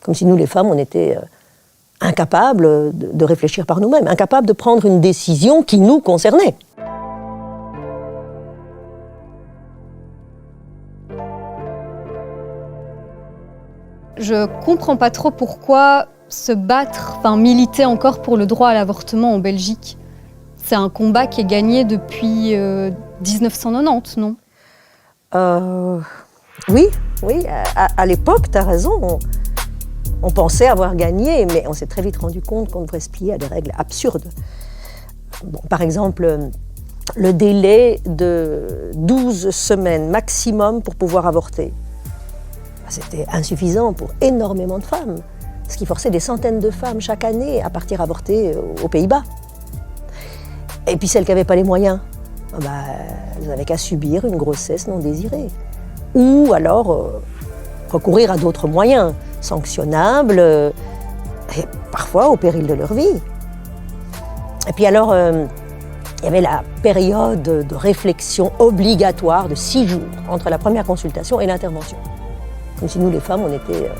Comme si nous, les femmes, on était incapables de réfléchir par nous-mêmes, incapables de prendre une décision qui nous concernait. Je ne comprends pas trop pourquoi se battre, militer encore pour le droit à l'avortement en Belgique. C'est un combat qui est gagné depuis 1990, non? Oui, à l'époque, tu as raison. On pensait avoir gagné, mais on s'est très vite rendu compte qu'on devrait se plier à des règles absurdes. Bon, par exemple, le délai de 12 semaines maximum pour pouvoir avorter. C'était insuffisant pour énormément de femmes, ce qui forçait des centaines de femmes chaque année à partir avorter aux Pays-Bas. Et puis celles qui n'avaient pas les moyens, elles n'avaient qu'à subir une grossesse non désirée. Ou alors recourir à d'autres moyens, sanctionnables, et parfois au péril de leur vie. Et puis alors, il y avait la période de réflexion obligatoire de 6 jours entre la première consultation et l'intervention. Comme si nous, les femmes, on était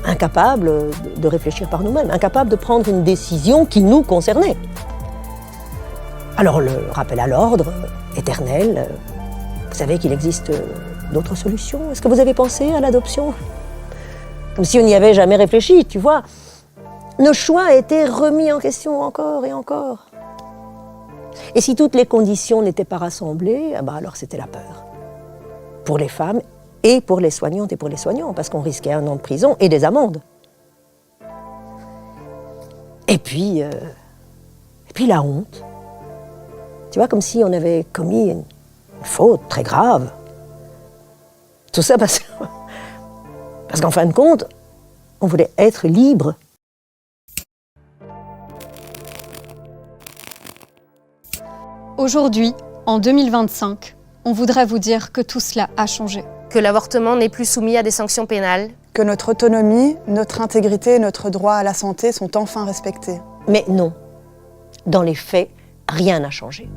incapables de réfléchir par nous-mêmes, incapables de prendre une décision qui nous concernait. Alors le rappel à l'ordre, éternel, vous savez qu'il existe d'autres solutions. Est-ce que vous avez pensé à l'adoption? Comme si on n'y avait jamais réfléchi, tu vois. Nos choix étaient remis en question encore et encore. Et si toutes les conditions n'étaient pas rassemblées, alors c'était la peur. Pour les femmes et pour les soignantes et pour les soignants, parce qu'on risquait 1 an de prison et des amendes. Et puis la honte. Tu vois, comme si on avait commis une faute très grave. Tout ça parce qu'en fin de compte, on voulait être libre. Aujourd'hui, en 2025, on voudrait vous dire que tout cela a changé. Que l'avortement n'est plus soumis à des sanctions pénales. Que notre autonomie, notre intégrité et notre droit à la santé sont enfin respectés. Mais non, dans les faits, rien n'a changé.